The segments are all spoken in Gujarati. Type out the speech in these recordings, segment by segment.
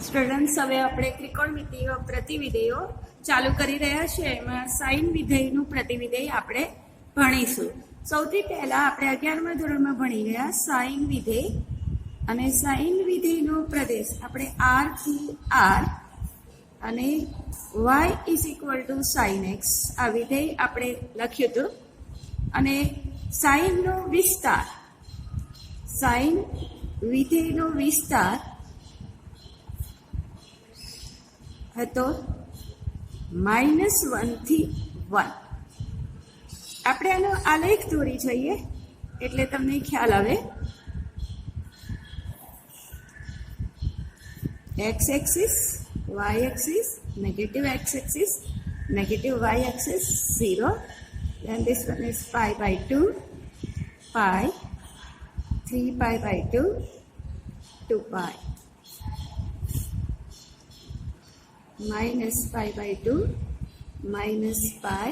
સ્ટુડન્ટ્સ, હવે આપણે ત્રિકોણમિતિય પ્રતિવિધેયો ચાલુ કરી રહ્યા છીએ. એમાં સાઇન વિધેયનું પ્રતિવિધેય આપણે ભણીશું. સૌથી પહેલા આપણે 11મા ધોરણમાં ભણી ગયા સાઇન વિધેય, અને સાઇન વિધેયનો પ્રદેશ આપણે r થી r અને y is equal two sine x આ વિધેય આપણે લખ્યું હતું. અને સાઇનનો વિસ્તાર, સાઇન વિધેયનો વિસ્તાર હતો -1 થી 1. આપણે આનો આલેખ દોરી જોઈએ એટલે તમને ખ્યાલ આવે. x axis, y axis, negative x axis, negative y axis 0, then this one is pi by 2, pi, 3 pi by 2, 2 pi, minus pi by 2, minus pi,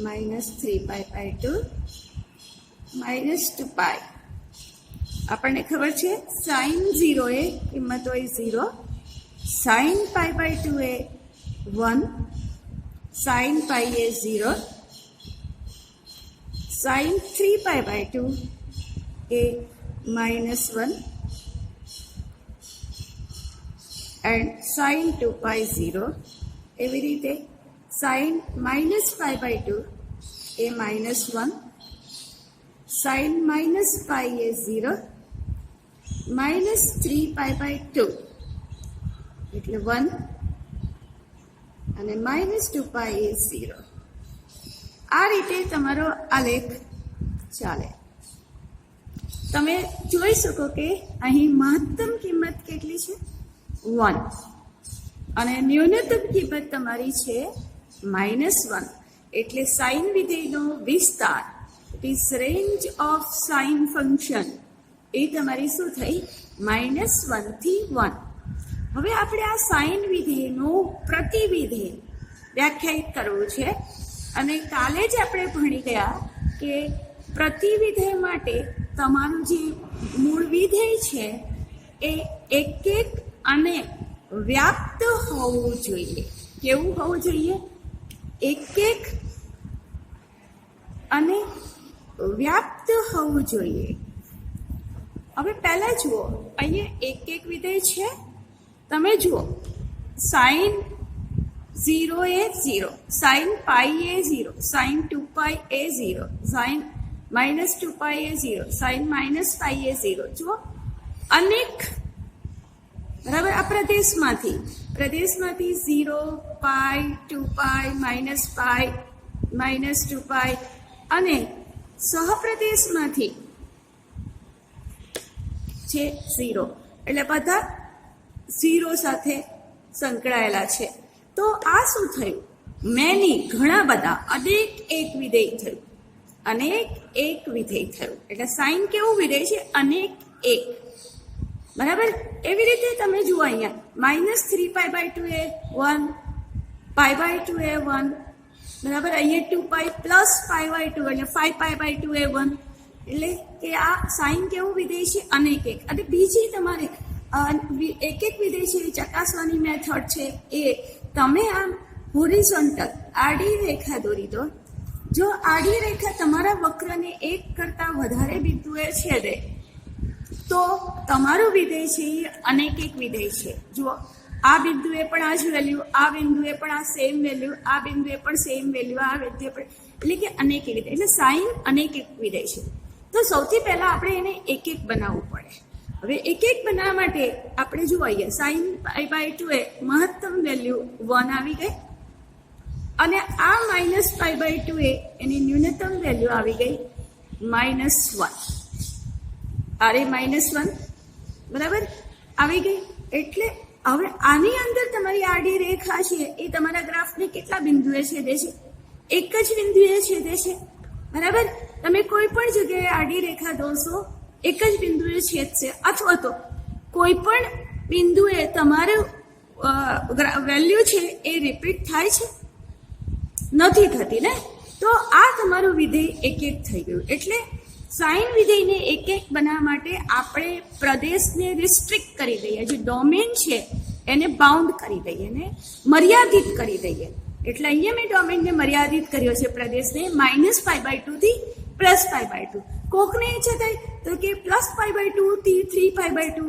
minus 3 pi by 2, minus 2 pi. આપણને ખબર છે સાઇન 0 એ કિંમત હોય 0, સાઇન પાઈ બાય 2 એ 1, સાઇન પાઈ એ 0, સાઇન 3 પાઈ બાય 2 એ -1 એન્ડ સાઇન 2 પાઈ 0. એવી રીતે સાઇન -પાઈ બાય 2 એ -1, સાઇન -પાઈ એ 0, -3 પાઈ બાય 2 એટલે 1 અને -2 પાઈ એ 0. આ રીતે તમારો આલેખ ચાલે. તમે જોઈ શકો કે અહીં મહત્તમ કિંમત કેટલી છે 1 અને ન્યૂનતમ કિંમત તમારી છે -1. એટલે સાઇન વિધેયનો વિસ્તાર, it is range of sine function, એ તમારી શું થઈ -1 થી 1. હવે આપણે આ સાઇન વિધેયનું પ્રતિવિધેય વ્યાખ્યાયિત કરવું છે. અને કાલે જ આપણે ભણી ગયા કે પ્રતિવિધેય માટે તમારું જે મૂળ વિધેય છે એ એક અને વ્યાપ્ત હોવું જોઈએ. કેવું હોવું જોઈએ? એક અને વ્યાપ્ત હોવું જોઈએ. હવે પહેલા જુઓ, અહીંયા એક વિધેય છે. તમે જુઓ, સાઇન 0 એ 0, સાઇન પાઈ એ 0, સાઇન 2 પાઈ એ 0, સાઇન -2 પાઈ એ 0, સાઇન -પાઈ એ 0. જુઓ, અનેક, બરાબર. આ પ્રદેશમાંથી 0, પાઈ, 2 પાઈ, -પાઈ, -2 પાઈ, અને સહપ્રદેશમાંથી છે 0. એટલે બધા 0 સાથે સંકળાયેલા છે. તો આ શું થયું? મેની, ઘણા બધા, અનેક એક વિધેય થયું, અનેક એક વિધેય થયું. એટલે સાઇન કેવું વિધેય છે? અનેક એક, બરાબર. એવી રીતે તમે જુઓ, અહીંયા -3 પાઈ બાય 2 એ 1, પાઈ બાય 2 એ 1, બરાબર. અહીંયા 2 પાઈ પ્લસ પાઈ બાય 2 એટલે 5 પાઈ બાય 2 એ 1. એટલે કે આ સાઇન કેવું વિધેય છે? અનેક એક. અને બીજી તમારે એક વિધેય છે એ ચકાસવાની મેથડ છે એ તમે આમ હોરિઝોન્ટલ આડી રેખા દોરી દો. જો આડી રેખા તમારા વક્રને એક કરતાં વધારે બિંદુએ છેદે તો તમારું વિધેય છે એ અનેક એક વિધેય છે. જુઓ, આ બિંદુએ પણ આ જ વેલ્યુ, આ બિંદુએ પણ આ સેમ વેલ્યુ, આ બિંદુએ પણ સેમ વેલ્યુ, આ બિંદુએ પણ, એટલે કે અનેક એક વિધેય. એટલે સાઇન અનેક એક વિધેય છે. તો સૌથી પહેલા આપણે એને એક બનાવવું પડે. હવે એક બનાવવા માટે આપણે જોઈએ, સાઇન પાઈ બાય 2 એ મહત્તમ વેલ્યુ 1 આવી ગઈ, અને આ -પાઈ બાય 2 એ એની ન્યૂનતમ વેલ્યુ આવી ગઈ -1. અરે -1, બરાબર, આવી ગઈ. એટલે હવે આની અંદર તમારી આડી રેખા છે એ તમારા ગ્રાફને કેટલા બિંદુએ છેદે છે? એક જ બિંદુએ છેદે છે, બરાબર. તમે કોઈ પણ જગ્યાએ આડી રેખા દોરશો, એક જ બિંદુએ છેદશે, અથવા તો કોઈ પણ બિંદુએ તમારું વેલ્યુ છે એ રિપીટ થાય છે? નથી થતી ને. તો આ તમારું વિધેય એક થઈ ગયું. એટલે સાઇન વિધેયને એક એક બનાવવા માટે આપણે પ્રદેશને રિસ્ટ્રિક્ટ કરી દઈએ, જે ડોમેન છે એને બાઉન્ડ કરી દઈએ, ને મર્યાદિત કરી દઈએ. એટલે અહીંયા મેં ડોમેનને મર્યાદિત કર્યો છે પ્રદેશને -π/2 થી +π/2. કોકને ઈચ્છા થાય તો કે +π/2 થી 3π/2,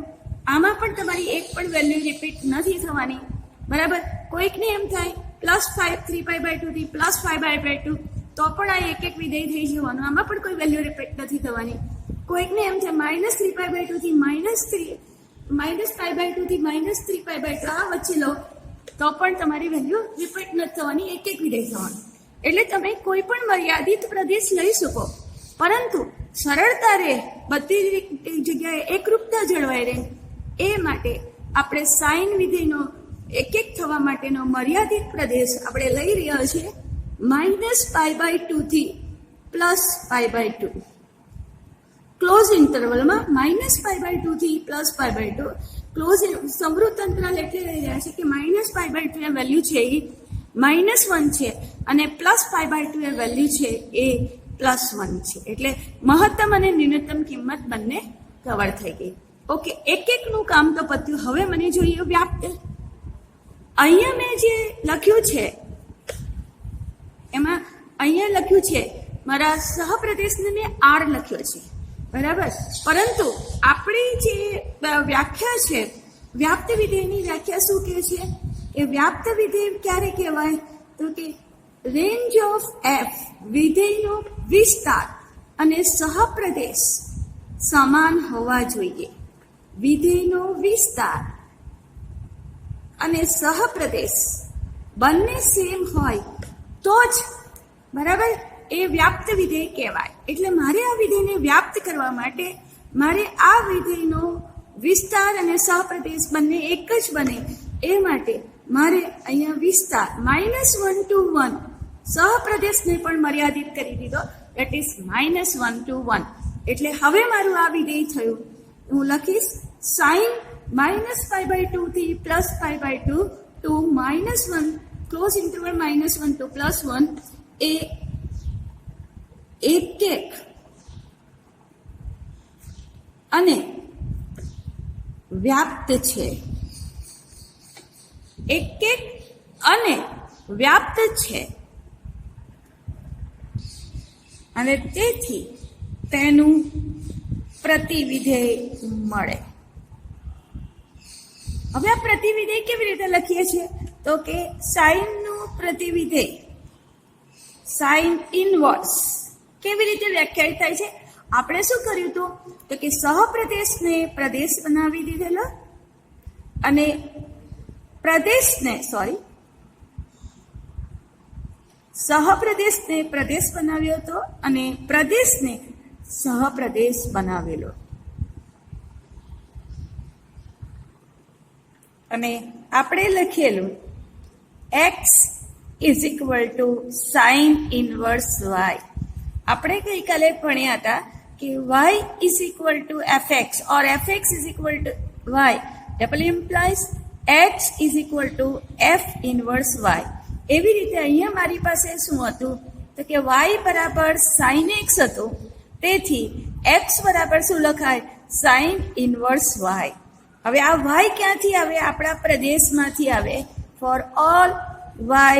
આમાં પણ તમારી એક પણ વેલ્યુ રિપીટ નથી થવાની, બરાબર. કોઈકને એમ થાય +3π/2 થી +5/2, તો પણ આ એક એક વિધેય થઈ જવાનું, આમાં પણ કોઈ વેલ્યુ રિપીટ નથી થવાની. કોઈકને એમ થાય -3π/2 થી -π/2 થી -3π/2, આ વચ્ચે લો તો પણ તમારી વેલ્યુ રિપીટ નથી થવાની, એક એક વિધેય થવાનું. એટલે તમે કોઈ પણ મર્યાદિત પ્રદેશ લઈ શકો, પરંતુ સરળતા રહે, બધી જગ્યાએ એકરૂપતા જળવાઈ રહે, એ માટે આપણે સાઇન વિધેયનો એક એક થવા માટેનો મર્યાદિત પ્રદેશ આપણે લઈ રહ્યા છીએ -π/2 થી +π/2. ક્લોઝ ઇન્ટરવલમાં -π/2 થી +π/2 ક્લોઝ સમૃદ્ધ અંતરાલ એટલે લઈ રહ્યા છે કે -π/2 એ વેલ્યુ છે એ -1 છે અને +π/2 એ વેલ્યુ છે એ +1 છે. એટલે મહત્તમ અને ન્યૂનતમ કિંમત બંને કવર થઈ ગઈ. ઓકે, એક એકનું કામ તો પત્યું. હવે મને જોઈએ વ્યાપ્ત. અહીંયા મેં જે લખ્યું છે એમાં અહીંયા લખ્યું છે મારા સહપ્રદેશને મેં R લખ્યો છે, બરાબર. પરંતુ આપણી જે વ્યાખ્યા છે વ્યાપ્ત વિધેયની વ્યાખ્યા શું કહે છે કે વ્યાપ્ત વિધેય ક્યારે કહેવાય તો કે રેન્જ ઓફ f, વિધેયનો વિસ્તાર અને સહપ્રદેશ સમાન હોવા જોઈએ. વિધેયનો વિસ્તાર અને સહપ્રદેશ બંને સેમ હોય તો જ, બરાબર, એ વ્યાપ્ત વિધેય કહેવાય. એટલે મારે આ વિધેયને વ્યાપ્ત કરવા માટે મારે આ વિધેયનો વિસ્તાર અને સહપ્રદેશ બંને એક જ બને, એ માટે મારે અહીંયા વિસ્તાર -1 to 1, સહપ્રદેશને પણ મર્યાદિત કરી દીધો, દેટ ઇઝ -1 to 1. એટલે હવે મારું આ વિધેય થયું. હું લખીશ સાઇન -π/2 થી +π/2 to -1, ક્લોઝ ઇન્ટરવલ -1 to +1 એ એક અને વ્યાપ્ત છે. એક અને વ્યાપ્ત છે અને તેથી તેનું પ્રતિવિધેય મળે. હવે આ પ્રતિવિધેય કેવી રીતે લખીએ છીએ તો કે સાઇનનું પ્રતિવિધેય, સાઇન ઇનવર્સ કેવી રીતે વ્યાખ્યાયિત થાય છે? આપણે શું કર્યું હતું તો કે સહપ્રદેશને પ્રદેશ બનાવી દીધેલો અને સહપ્રદેશને પ્રદેશ બનાવ્યો હતો અને પ્રદેશને સહપ્રદેશ બનાવેલો. અને આપણે લખેલું x is equal two sine inverse y. આપણે ગઈકાલે ભણ્યા હતા કે y is equal two fx or fx is equal two y, double implies x is equal two f inverse y. એવી રીતે અહીંયા મારી પાસે શું હતું તો કે y બરાબર સાઇન x હતું, તેથી x બરાબર શું લખાય સાઇન ઇનવર્સ y. હવે આ y ક્યાંથી આવે? આપણા પ્રદેશમાંથી આવે. For all y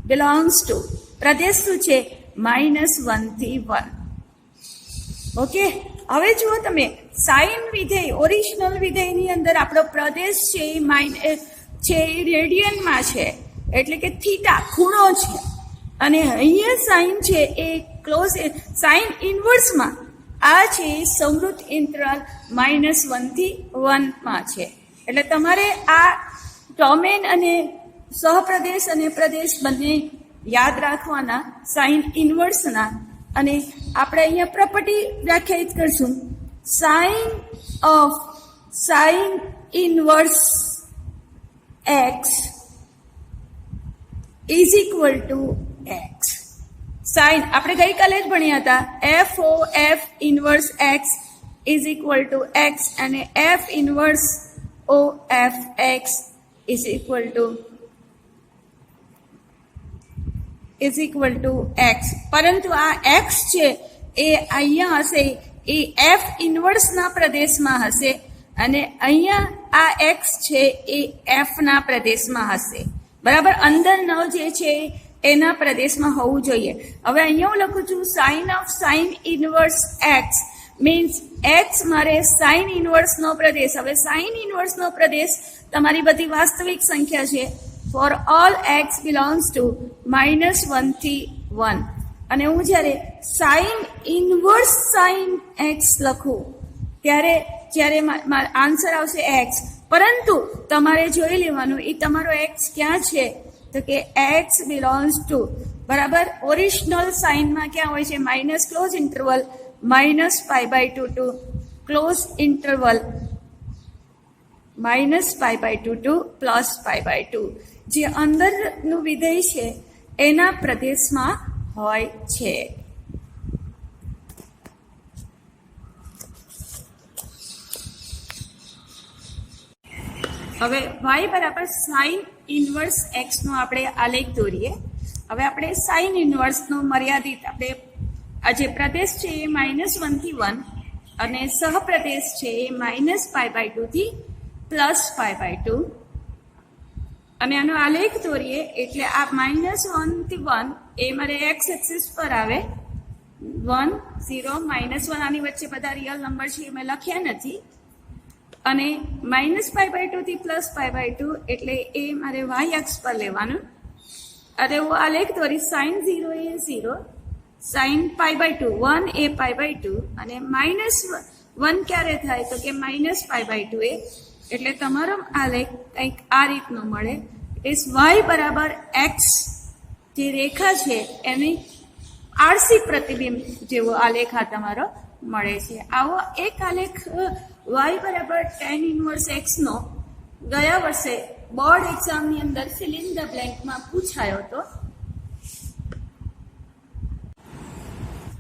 belongs to, પ્રદેશ શું છે -1 થી 1. ઓકે, હવે જુઓ તમે સાઇન વિધેય, ઓરિજિનલ વિધેયની અંદર આપણો પ્રદેશ છે એ રેડિયનમાં છે, એટલે કે થીટા ખૂણો છે, અને અહીંયા સાઇન છે એ ક્લોઝ સાઇન ઇનવર્સમાં આ છે સમૃદ્ધ ઇન્ટરવલ -1 થી 1 માં છે. એટલે તમારે આ ડોમેન અને સહપ્રદેશ અને પ્રદેશ બંને યાદ રાખવાના સાઇન ઇનવર્સના. અને આપણે અહીંયા પ્રોપર્ટી વ્યાખ્યાયિત કરશું, sine of sine inverse x is equal to x. Sine આપણે ગઈકાલે જ ભણ્યા હતા, f inverse x is equal to x અને f inverse of x is equal to x. પરંતુ આ x છે એ અહીંયા હશે એ એફ ઇન્વર્સના પ્રદેશમાં હશે અને અહીંયા આ એક્સ છે એ એફના પ્રદેશમાં હશે. બરાબર, અંદરનો જે છે એના પ્રદેશમાં હોવું જોઈએ. હવે અહીંયા હું લખું છું sine of sine inverse X means X મારે સાઇન ઇનવર્સનો પ્રદેશ. હવે સાઇન ઇનવર્સનો પ્રદેશ તમારી બધી વાસ્તવિક સંખ્યા છે. For all x belongs two -1 થી 1. અને હું જ્યારે સાઇન ઇનવર્સ સાઇન એક્સ લખું ત્યારે આન્સર આવશે એક્સ. પરંતુ તમારે જોઈ લેવાનું એ તમારો એક્સ ક્યાં છે, તો કે એક્સ બિલોંગ્સ ટુ, બરાબર, ઓરિજિનલ સાઇનમાં ક્યાં હોય છે, minus close interval -π/2 to close interval -π/2 to +π/2. જે અંદરનું વિધેય છે એના પ્રદેશમાં હોય છે. હવે y બરાબર સાઇન ઇનવર્સ એક્સ નો આપણે આલેખ દોરીએ. હવે આપણે સાઇન ઇનવર્સનો મર્યાદિત આપણે આ જે પ્રદેશ છે એ -1 થી 1 અને સહપ્રદેશ છે એ -π/2 થી +π/2 અને આનો આલેખ દોરીએ એટલે આ -1 થી 1 એ મારે એક્સ એક્સિસ પર આવે. 1 0 -1 આની વચ્ચે બધા રિયલ નંબર છે એ મેં લખ્યા નથી. અને -π/2 થી +π/2 એટલે એ મારે y અક્ષ પર લેવાનું. અને હું આલેખ દોરી સાઇન 0 એ 0, સાઇન π/2 1 એ π/2 અને -1 ક્યારે થાય તો કે -π/2 એ. એટલે તમારો આલેખ કંઈક આ રીતનો મળે. ઇઝ y બરાબર એક્સ જે રેખા છે એની આરસી પ્રતિબિંબ જેવો આલેખ આ તમારો મળે છે. આવો એક આલેખ y બરાબર tan ઇનવર્સ એક્સ નો ગયા વર્ષે બોર્ડ એક્ઝામની અંદર ફિલ ઇન ધ બ્લેન્કમાં પૂછાયો હતો.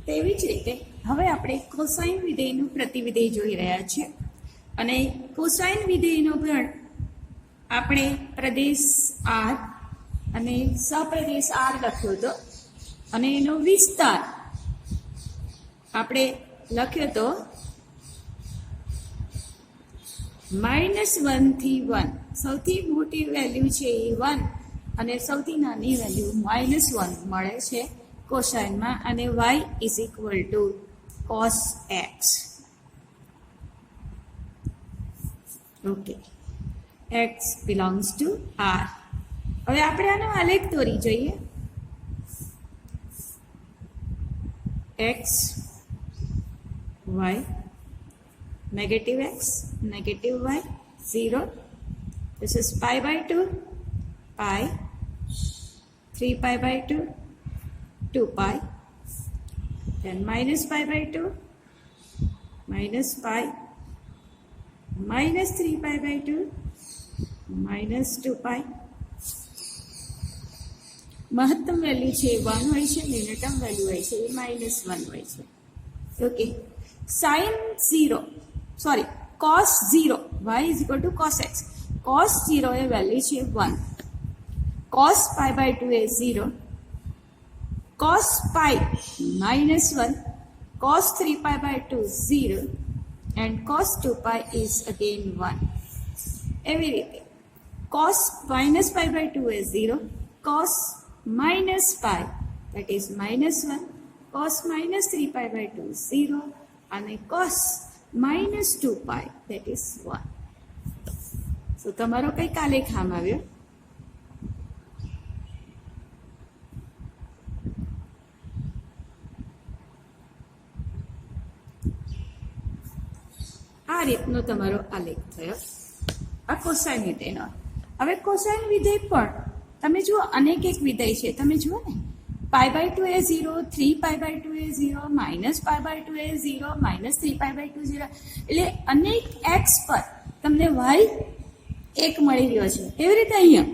તેવી જ રીતે હવે આપણે કોસાઇન વિધેયનું પ્રતિવિધેય જોઈ રહ્યા છીએ. અને કોસાઇન વિધેયનો ગણ આપણે પ્રદેશ આર અને સપ્રદેશ આર લખ્યો હતો અને એનો વિસ્તાર આપણે લખ્યો હતો -1 થી 1. સૌથી મોટી વેલ્યુ છે એ 1 અને સૌથી નાની વેલ્યુ -1 મળે છે કોસાઇનમાં. અને y is equal two cos x. Okay, x belongs to r. હવે આપણે આનો આલેખ દોરી જોઈએ. x y -x -y 0. This is π/2 pi 3π/2 2π, then -π/2 -π -3π/2 -2π. મહત્તમ વેલ્યુ છે 1 હોય છે, ન્યૂનતમ વેલ્યુ હોય છે એ -1 હોય છે. Okay, sine 0 sorry cos 0 y is equal to cos x. cos 0 A value છે 1, cos π/2 A 0, cos pi -1, cos 3π/2 0 and cos 2π is again 1. એવી રીતે cos -π/2 is 0, cos -pi that is -1, cos -3π/2 0 અને cos -2π that is 1. So તમારો કંઈક આલેખ આમ આવ્યો. આ રીતનો તમારો આલેખ થયો આ કોસાઇન વિધેયનો. હવે કોસાઇન વિધેય પણ તમે જુઓ અનેક એક વિધેય છે. તમે જુઓ ને π/2 એ 0, 3π/2 એ 0, -π/2 એ 0, -3π/2 0. એટલે અનેક એક્સ પર તમને y એક મળી રહ્યો છે. એવી રીતે અહીંયા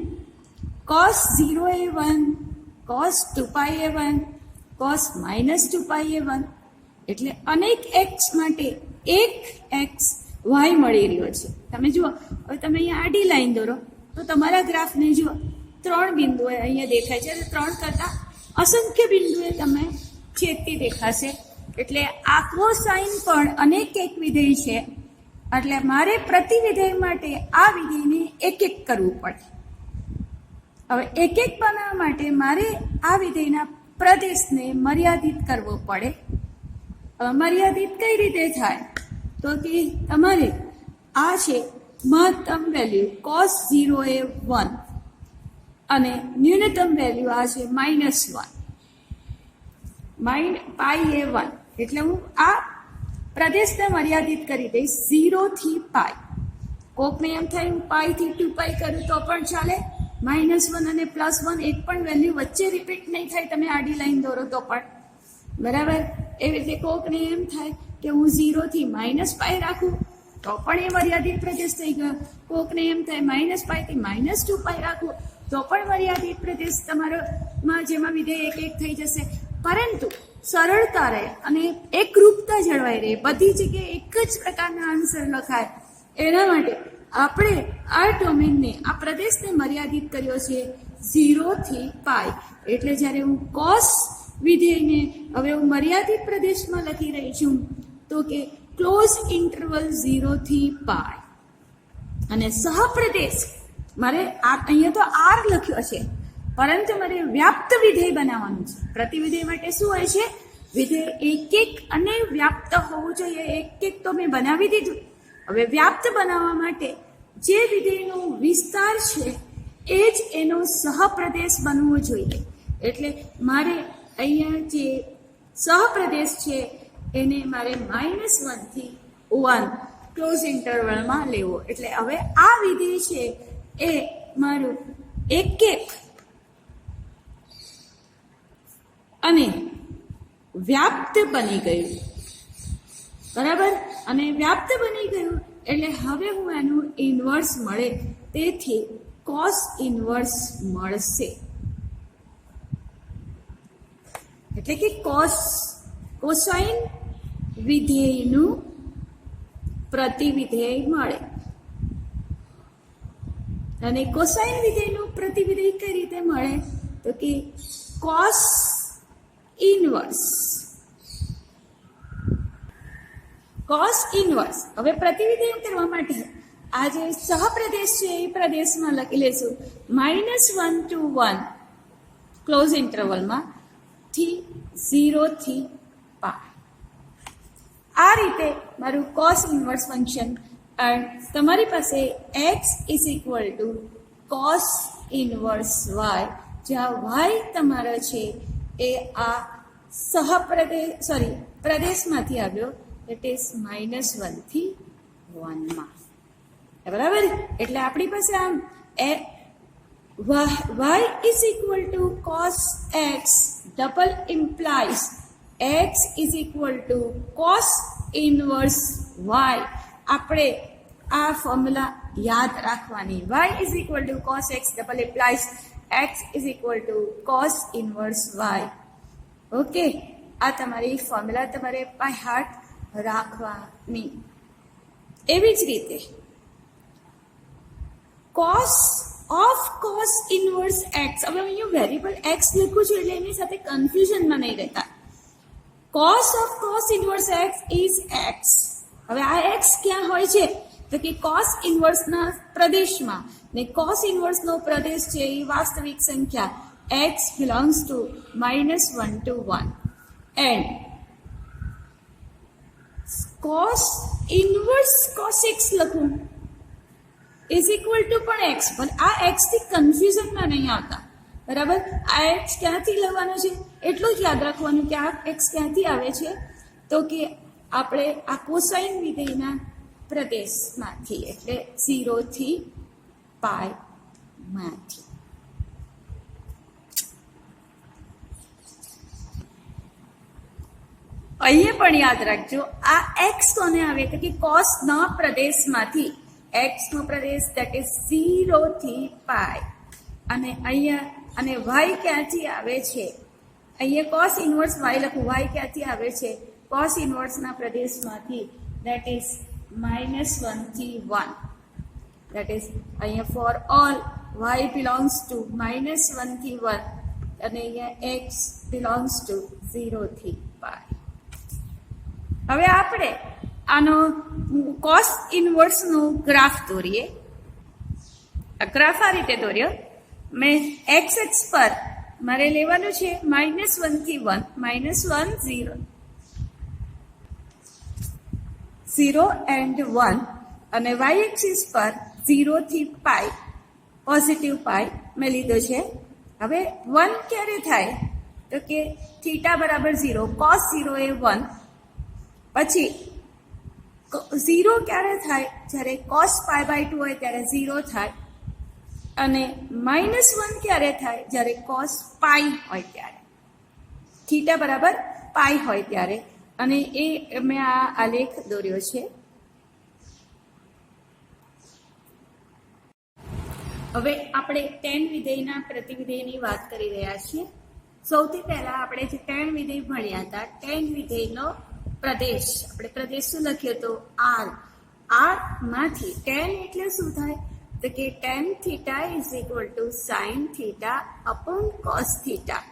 cos 0 એ 1, cos 2π એ 1, cos -2π એ 1. એટલે અનેક એક્સ માટે એક એક્સ y મળી રહ્યો છે. તમે જુઓ, હવે તમે અહીંયા આડી લાઈન દોરો તો તમારા ગ્રાફને જુઓ 3 બિંદુઓ અહીંયા દેખાય છે. 3 કરતાં અસંખ્ય બિંદુએ તમે છેદતી દેખાશે. એટલે આ કોસાઇન પણ અનેક એક વિધેય છે, એટલે મારે પ્રતિ વિધેય માટે આ વિધેયને એક એક કરવું પડે. હવે એક એક બનાવવા માટે મારે આ વિધેયના પ્રદેશને મર્યાદિત કરવો પડે. હવે મર્યાદિત કઈ રીતે થાય? તો કે તમારે આ છે મહત્તમ વેલ્યુ cos 0 એ 1 અને ન્યૂનતમ વેલ્યુ આ છે -1, પાઈ એ 1. એટલે હું આ પ્રદેશને મર્યાદિત કરી દઈશ 0 થી પાઈ. કોકને એમ થાય હું પાઈ થી 2 પાઈ કરું તો પણ ચાલે. -1 અને +1 એક પણ વેલ્યુ વચ્ચે રિપીટ નહીં થાય, તમે આડી લાઈન દોરો તો પણ. બરાબર? એવી રીતે કોકને એમ થાય કે હું 0 થી -પાઈ રાખું તો પણ એ મર્યાદિત પ્રદેશ થઈ ગયો. કોકને એમ થાય -પાઈ થી -2 પાઈ રાખું તો પણ મર્યાદિત પ્રદેશ તમારોમાં જેમાં વિધેય એક એક થઈ જશે. પરંતુ સરળતા રહે અને એકરૂપતા જળવાઈ રહે, બધી જગ્યાએ એક જ પ્રકારના આન્સર લખાય, એના માટે આપણે આ ડોમેનને, આ પ્રદેશને મર્યાદિત કર્યો છે 0 થી પાઈ. એટલે જ્યારે હું કોસ વિધેયને હવે હું મર્યાદિત પ્રદેશમાં લખી રહી છું તો કે ક્લોઝ ઇન્ટરવલ 0 થી પાઈ. અને સહપ્રદેશ મારે અહીંયા તો આર લખ્યો છે, પરંતુ મારે વ્યાપ્ત વિધેય બનાવવાનું છે. પ્રતિ વિધેય માટે શું હોય છે? વિધેય એક એક અને વ્યાપ્ત હોવું જોઈએ. એક એક તો મેં બનાવી દીધું. હવે વ્યાપ્ત બનાવવા માટે જે વિધેયનો વિસ્તાર છે એ જ એનો સહપ્રદેશ બનવો જોઈએ. એટલે મારે અહીંયા જે સહપ્રદેશ છે એને મારે -1 થી 1 ક્લોઝ ઇન્ટરવલમાં લેવો. એટલે હવે આ વિધેય છે એ મારું એક એક અને વ્યાપ્ત બની ગયું. બરાબર? અને વ્યાપ્ત બની ગયું એટલે હવે હું એનું ઇન્વર્સ મળે, તેથી કોસ ઇન્વર્સ મળશે. એટલે કે કોસાઇન વિધેયનું પ્રતિવિધેય મળે. અને કોસાઇન વિધેયનું પ્રતિવિધેય કઈ રીતે મળે? તો કે કોસ ઇન્વર્સ. Cos inverse. હવે પ્રતિવિધેય કરવા માટે આ જે સહપ્રદેશ છે એ પ્રદેશમાં લખી લેશું -1 to 1 ક્લોઝ ઇન્ટરવલમાં થી 0 થી પાઈ. આ રીતે મારું કોસ ઇન્વર્સ ફંક્શન. તમારી પાસે x = કોસ ઇન્વર્સ y, જ્યાં y તમારો છે એ આ પ્રદેશમાંથી આવ્યો, ઇટ ઇઝ -1 થી 1 માં. બરાબર? એટલે આપણી પાસે આમ y = cos x double implies x = cos inverse y. આપણે આ ફોર્મ્યુલા યાદ રાખવાની. y = cos x double implies x = cos inverse y. Okay, આ તમારી ફોર્મ્યુલા તમારે બાય હાર્ટ રાખવાની. એવી જ રીતે cos inverse x. હવે અહીંયા વેરિયેબલ x લખું છું એટલે એની સાથે કન્ફ્યુઝનમાં નહીં રહેતા. cos inverse x is x. હવે આ x ક્યાં હોય છે? તો કે cos ઇન્વર્સના પ્રદેશમાં. ને cos ઇન્વર્સનો પ્રદેશ છે એ વાસ્તવિક સંખ્યા x belongs to -1 to 1 and cos inverse cos x લખું = પણ x. પણ આ x થી કન્ફ્યુઝનમાં નહીં આવતા. બરાબર? આ x ક્યાંથી લેવાનો છે એટલું જ યાદ રાખવાનું કે આ x ક્યાંથી આવે છે, તો કે આપણે આ કોસાઇન વિધેયના પ્રદેશમાંથી, એટલે 0 થી પાઈ માંથી. અહીંયા પણ યાદ રાખજો, આ x કોને આવે તો કે કોસના પ્રદેશમાંથી. x no Pradesh that is 0 થી પાઈ. અને અહીંયા અને y ક્યાંથી આવે છે? અહીંયા cos ઇન્વર્સ y લખું. y ક્યાંથી આવે છે? cos ઇન્વર્સના પ્રદેશમાંથી, that is -1 થી 1. that is અહીંયા for all y belongs to -1 થી 1 અને અહીંયા x belongs to 0 થી પાઈ. હવે આપણે આનો કોસ ઇનવર્સનું ગ્રાફ દોરીએ. ગ્રાફ આ રીતે દોર્યો. મેં એક્સ એક્સ પર મારે લેવાનું છે -1 થી 1, -1 0 0 and 1, અને વાય એક્સિસ પર 0 થી પાઈ પોઝિટિવ પાઈ મેં લીધો છે. હવે 1 ક્યારે થાય તો કે થીટા બરાબર 0, cos 0 એ 1. પછી 0 ક્યારે થાય જ્યારે cos π/2 હોય ત્યારે 0 થાય, અને -1 ક્યારે થાય જ્યારે cos પાઈ હોય ત્યારે, થીટા બરાબર પાઈ હોય ત્યારે. અને એ મેં આ આલેખ દોર્યો છે. હવે આપણે tan વિધેયના પ્રતિવિધેયની વાત કરી રહ્યા છીએ. સૌથી પહેલા આપણે જે tan વિધેય ભણ્યા હતા, tan વિધેયનો પ્રદેશ, આપણે પ્રદેશ શું લખ્યો હતો? r માંથી tan એટલે શું થાય તો કે tan theta is equal two sine theta upon cos theta.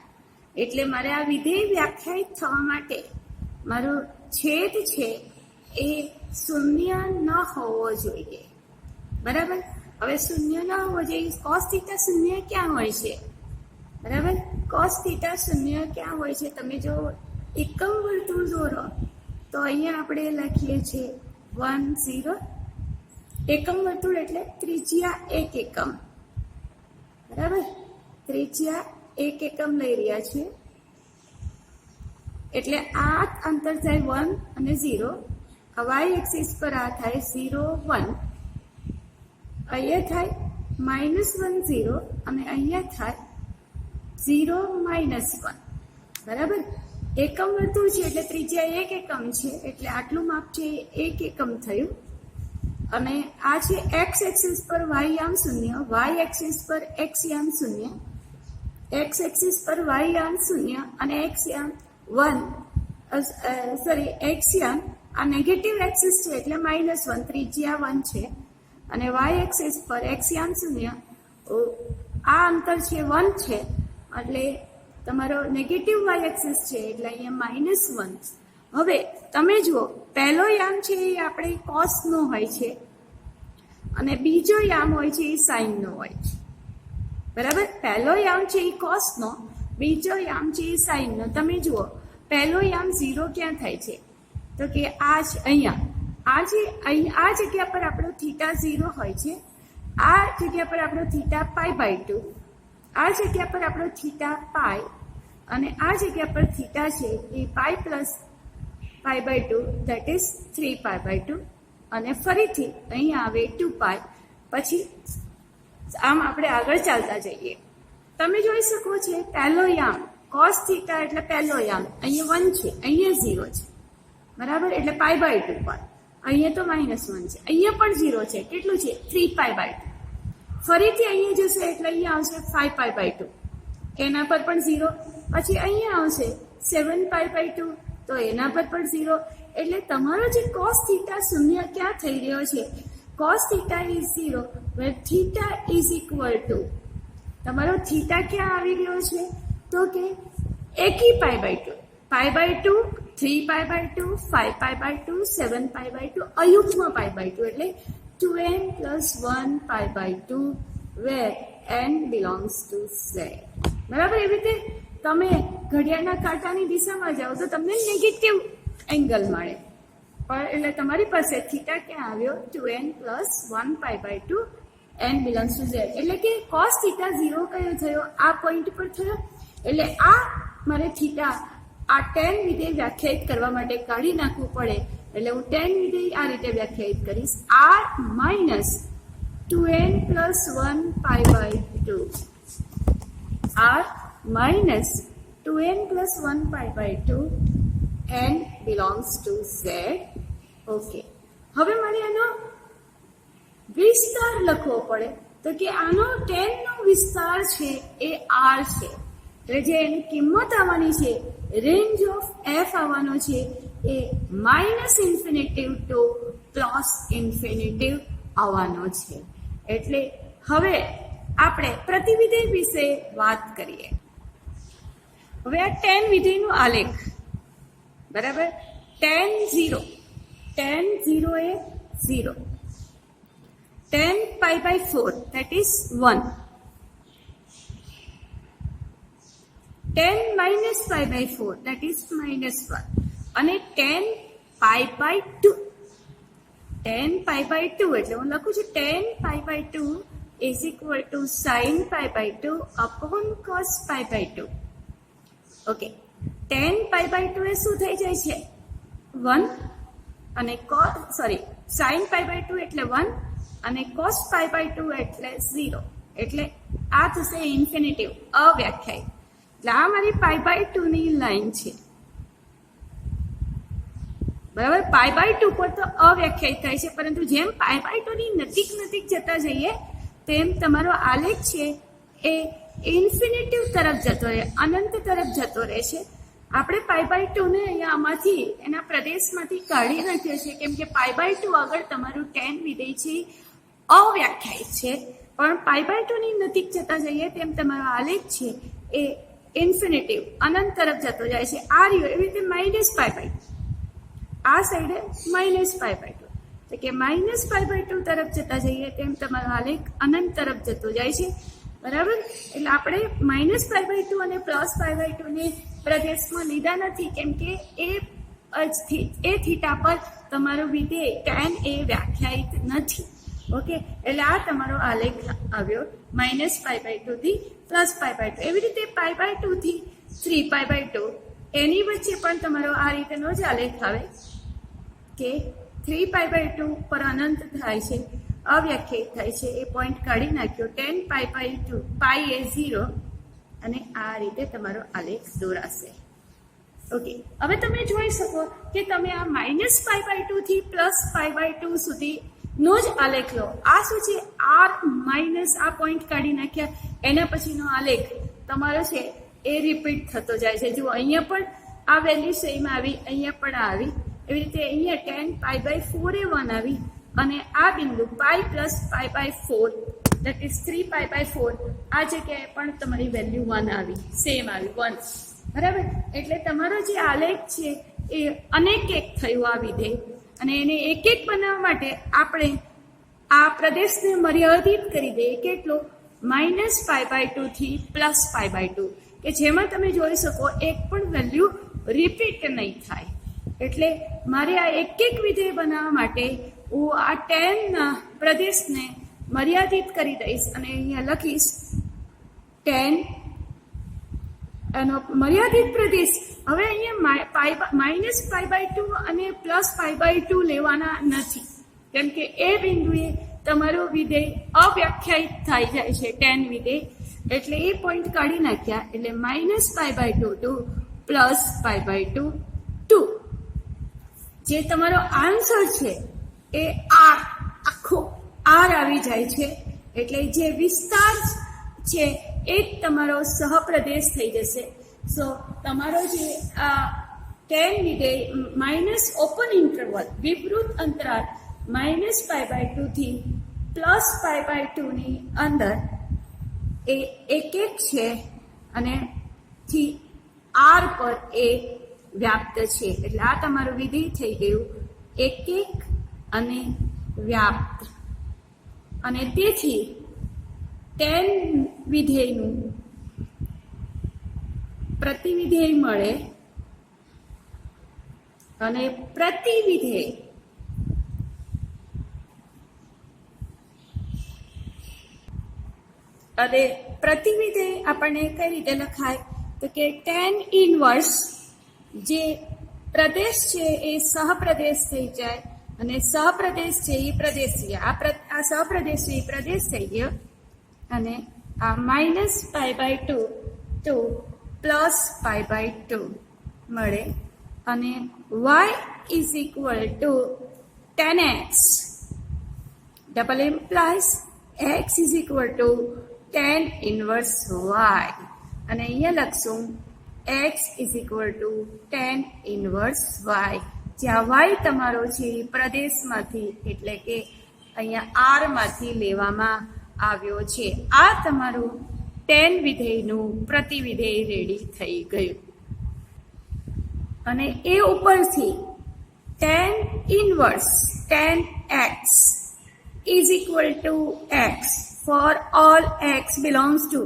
એટલે મારે આ વિધેય વ્યાખ્યાયિત થવા માટે મારો છેદ છે એ શૂન્ય ન હોવો જોઈએ. બરાબર? હવે શૂન્ય ન હોવો જોઈએ. કોસ થીટા શૂન્ય ક્યાં હોય છે? બરાબર? કોસ થીટા શૂન્ય ક્યાં હોય છે? તમે જો એકમ વર્તુળ દોરો તો અહીંયા આપણે લખીએ છીએ 1 0. એકમ વર્તુળ એટલે ત્રિજ્યા 1 એકમ. બરાબર? ત્રિજ્યા 1 એકમ લઈ રહ્યા છીએ. એટલે આ અંતર થાય 1 અને 0. વાય એક્સિસ પર આ થાય 0 1. અહીંયા થાય -1 0, અને અહીંયા થાય 0 -1. બરાબર? એકમ વર્તુળ છે એટલે ત્રિજ્યા 1 એકમ છે, એટલે આટલું માપ છે 1 એકમ થયું. અને આ છે એક્સ એક્સિસ પર વાય યામ 0, વાય એક્સિસ પર એક્સ યામ 0, એક્સ એક્સિસ પર વાય યામ 0 અને એક્સ યામ 1, એક્સ યામ આ નેગેટિવ એક્સિસ છે એટલે -1, ત્રિજ્યા 1 છે. અને વાય એક્સિસ પર એક્સ યામ 0, આ અંતર છે 1 છે, એટલે તમારો નેગેટિવ વાય એક્સિસ છે એટલે અહીંયા -1. હવે તમે જુઓ, પહેલો યામ છે એ આપણે કોસનો હોય છે, અને બીજો યામ હોય છે એ સાઇનનો હોય છે. બરાબર? પહેલો યામ છે એ કોસનો, બીજો યામ છે એ સાઇનનો. તમે જુઓ, પહેલો યામ 0 ક્યાં થાય છે તો કે આ છે અહીંયા. આ જગ્યા પર આપણો થીટા 0 હોય છે, આ જગ્યા પર આપણો થીટા π/2, આ જગ્યા પર આપણો થીટા પાઈ, અને આ જગ્યા પર થીટા છે એ પાઈ પ્લસ π/2, દેટ ઇઝ 3π/2, અને ફરીથી અહીંયા આવે 2π. પછી આમ આપણે આગળ ચાલતા જઈએ. તમે જોઈ શકો છો પહેલો યામ cos થીટા એટલે પહેલો યામ અહીંયા 1 છે, અહીંયા 0 છે. બરાબર? એટલે π/2 પર. અહીંયા તો -1 છે, અહીંયા પણ 0 છે. કેટલું છે? 3π/2. ફરીથી અહીંયા જશે એટલે અહીંયા આવશે 5π/2, એના પર પણ 0. પછી અહીંયા આવશે 7π/2, તો એના પર પણ 0. એટલે તમારો જે cos થીટા શૂન્ય ક્યાં થઈ રહ્યો છે? cos theta is 0 where theta is equal two, તમારો થીટા ક્યાં આવી રહ્યો છે તો કે એકી π/2, 3π/2, 5π/2, 7π/2, અયુગ્મ π/2, એટલે 2n + 1π/2 where n belongs to z. બરાબર? એવી રીતે તમે ઘડિયાળના કાંટાની દિશામાં જાઓ તો તમને નેગેટિવ એંગલ મળે, પણ એટલે તમારી પાસે થીટા ક્યાં આવ્યો? 2n + 1π/2, n belongs to z. એટલે કે cos થીટા 0 કયો થયો? આ પોઈન્ટ પર થયો. એટલે આ મારે થીટા આ tan વિધેય વ્યાખ્યાયિત કરવા માટે કાઢી નાખવું પડે. એટલે હું tan વિધેય આ રીતે વ્યાખ્યાયિત કરીશ: r - 2n + 1π/2, r - 2n + 1π/2, n belongs to z. Okay, હવે મારે આનો વિસ્તાર લખવો પડે, તો કે આનો tan નો વિસ્તાર છે એ r છે. એટલે જે એની કિંમત આવવાની છે, રેન્જ ઓફ f આવવાનો છે એ -ઇન્ફિનિટિવ ટુ +ઇન્ફિનિટિવ આવવાનો છે. એટલે હવે આપણે પ્રતિવિધેય વિશે વાત કરીએ. હવે આ tan વિધેયનું આલેખ, બરાબર? tan 0 A 0, tan pi by 4 that is 1, tan minus pi by 4 that is minus 1 અને tan pi by 2. tan pi by 2 એટલે હું લખું છું tan pi by 2 is equal to sin pi by 2 upon cos pi by 2. Okay, tan pi by 2 એ શું થઈ જાય છે 1 અને sin pi by 2 એટલે 1 અને cos pi by 2 એટલે 0, એટલે આ થશે ઇન્ફિનિટિવ, અવ્યાખ્યાયિત. એટલે આ મારી pi by 2 ની લાઈન છે, બરાબર. pi by 2 પર તો અવ્યાખ્યાયિત થાય છે, પરંતુ જેમ pi by 2 ની નજીક જતા જઈએ તેમ તમારો આલેખ છે એ ઇન્ફિનિટિવ તરફ જતો રહે, અનંત તરફ જતો રહે છે. આપણે pi by 2 ને અહીંયા આમાંથી એના પ્રદેશમાંથી કાઢી નાખ્યો છે, કેમ કે pi by 2 આગળ તમારું tan વિધેય છે અવ્યાખ્યાયિત છે, પણ pi by 2 ની નજીક જતા જઈએ તેમ તમારો આલેખ છે એ ઇન્ફિનિટિવ અનંત તરફ જતો જાય છે. આ રહ્યો એવી રીતે માઇનસ pi by 2, આ સાઈડે માઇનસ pi by 2, તો કે માઇનસ pi by 2 તરફ જતા જઈએ તેમ તમારો આલેખ અનંત તરફ જતો જાય છે, બરાબર. એટલે આપણે માઇનસ pi by 2 અને પ્લસ pi by 2 ને પ્રદેશમાં લીધા નથી, કેમ કે એ થીટા પર તમારું વિધેય tan એ વ્યાખ્યાયિત નથી. ઓકે, એટલે આ તમારો આલેખ આવ્યો માઇનસ pi by 2 થી પ્લસ pi by 2. એવી રીતે pi by 2 થી 3 pi by 2 એની વચ્ચે પણ તમારો આ રીતનો જ આલેખ આવે કે 3 pi by 2 પર અનંત થાય છે, અવ્યાખ્યાયિત થાય છે. એ પોઈન્ટ કાઢી નાખ્યો, tan pi by 2 pi એ 0 અને આ રીતે તમારો આલેખ દોરાશે. ઓકે, હવે તમે જોઈ શકો કે તમે આ માઇનસ pi by 2 થી પ્લસ pi by 2 સુધીનો જ આલેખ લો. આ શું છે, r માઇનસ આ પોઈન્ટ કાઢી નાખ્યા, એના પછીનો આલેખ તમારો છે એ રિપીટ થતો જાય છે. જુઓ, અહીંયા પણ આ વેલ્યુ સેમ આવી, અહીંયા પણ આવી, એવી રીતે અહીંયા tan pi by 4 એ 1 આવી, અને આ બિંદુ pi plus pi by 4 that is 3 pi by 4 આ જગ્યાએ પણ તમારી વેલ્યુ 1 આવી, સેમ આવી 1, બરાબર. એટલે તમારો જે આલેખ છે એ અનેક એક થયું આ વિધેય, અને એને એક એક બનાવવા માટે આપણે આ પ્રદેશને મર્યાદિત કરી દઈએ. કેટલો? માઇનસ pi by 2 થી પ્લસ pi by 2, કે જેમાં તમે જોઈ શકો એક પણ વેલ્યુ રિપીટ નહીં થાય. એટલે મારે આ એક એક વિધેય બનાવવા માટે હું આ tan ના પ્રદેશને મર્યાદિત કરી દઈશ અને અહીંયા લખીશ tan એનો મર્યાદિત પ્રદેશ. હવે અહીંયા માઇનસ pi by 2 અને પ્લસ pi by 2 લેવાના નથી, કેમ કે એ બિંદુએ તમારું વિધેય અવ્યાખ્યાયિત થઈ જાય છે tan વિધેય, એટલે એ પોઈન્ટ કાઢી નાખ્યા. એટલે minus pi by 2 to plus pi by 2 2, જે તમારો આન્સર છે એ r આખો r આવી જાય છે. એટલે જે વિસ્તાર છે એ જ તમારો સહપ્રદેશ થઈ જશે. સો તમારો જે આ tan વિધેય માઇનસ ઓપન ઇન્ટરવલ વિવૃત અંતરાલ માઇનસ pi by 2 થી પ્લસ pi by 2 ની અંદર એ એક એક છે અને થી r પર એ વ્યાપ્ત છે. એટલે આ તમારું વિધેય થઈ ગયું એક એક અને વ્યાપ્ત, અને તેથી tan વિધેયનું પ્રતિવિધેય મળે, અને પ્રતિવિધેય આપણને કઈ રીતે લખાય? તો કે tan ઇનવર્સ જે પ્રદેશ છે એ સહપ્રદેશ થઈ જાય, અને સહપ્રદેશ છે એ પ્રદેશ થઈ જાય. આ સહપ્રદેશ છે એ પ્રદેશ થઈ ગયો, અને આ minus pi by 2 to plus pi by 2 મળે, અને y is equal to tan x double implies x is equal to tan inverse y, અને અહીંયા લખશું x is equal to tan inverse y, જ્યાં y તમારો છે પ્રદેશમાંથી એટલે કે અહીંયા r માંથી લેવામાં આવ્યો છે. આ તમારું tan વિધેયનું પ્રતિવિધેય રેડી થઈ ગયું. અને એ ઉપરથી tan inverse tan x is equal to x for all x belongs to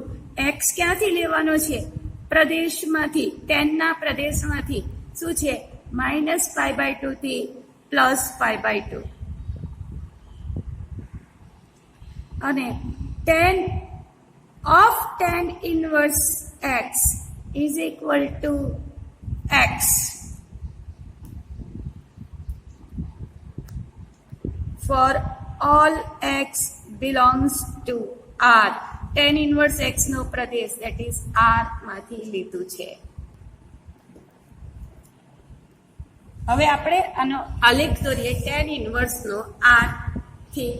x ક્યાંથી લેવાનો છે? પ્રદેશમાંથી, tan ના પ્રદેશમાંથી શું છે? -π/2 થી +π/2 અને tan of tan inverse x is equal to x for all x belongs to R. tan inverse x no Pradesh that is R માંથી લીધું છે. હવે આપણે આનો આલેખ દોરીએ. tan inverse નો R થી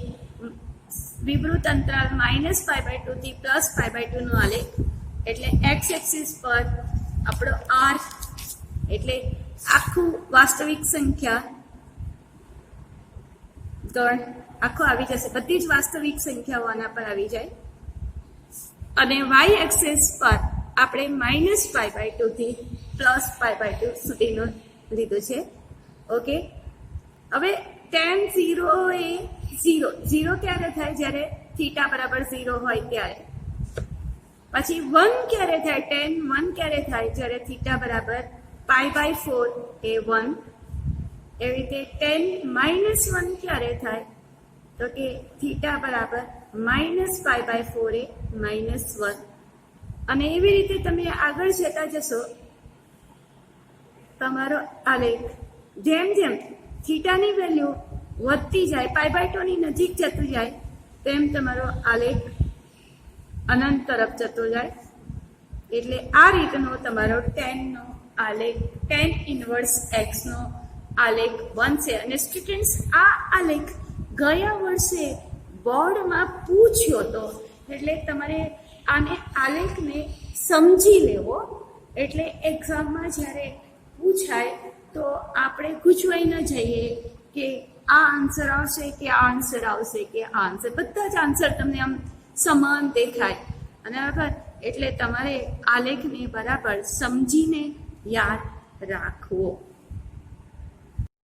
વિવૃત અંતરાલ -π/2 થી +π/2 નો આલેખ એટલે x એક્સિસ પર આપણો R એટલે આખું વાસ્તવિક સંખ્યા ગણ આખો આવી જશે, બધી જ વાસ્તવિક સંખ્યાઓ આના પર આવી જાય. અને y એક્સિસ પર આપણે -π/2 થી +π/2 સુધીનો લીધું છે. ઓકે, હવે tan 0 એ 0 ક્યારે થાય? જ્યારે થીટા બરાબર 0 હોય ત્યારે. પછી 1 ક્યારે થાય? tan 1 ક્યારે થાય? જ્યારે થીટા બરાબર π/4 એ 1. એવી રીતે tan -1 ક્યારે થાય? તો કે થીટા બરાબર -π/4 એ -1. અને એવી રીતે તમે આગળ જતા જશો તમારો આલેખ જેમ જેમ થીટાની વેલ્યુ વધતી જાય, π/2 ની નજીક જતું જાય, તેમ તમારો આલેખ અનંત તરફ જતો જાય. એટલે આ રીતનો તમારો tan નો આલેખ, tan ઇનવર્સ x નો આલેખ બનશે. અને સ્ટુડન્ટ્સ, આ આલેખ ગયા વર્ષે બોર્ડમાં પૂછ્યો હતો, એટલે તમારે આને આલેખને સમજી લેવો. એટલે એક્ઝામમાં જ્યારે પૂછાય તો આપણે ગુંચવાઈ ન જઈએ કે આ આન્સર આવશે કે આ આન્સર આવશે કે આ આન્સર. બધા જ આન્સર તમને આમ સમાન દેખાય. અને બરાબર, એટલે તમારે આલેખને બરાબર સમજીને યાદ રાખવો.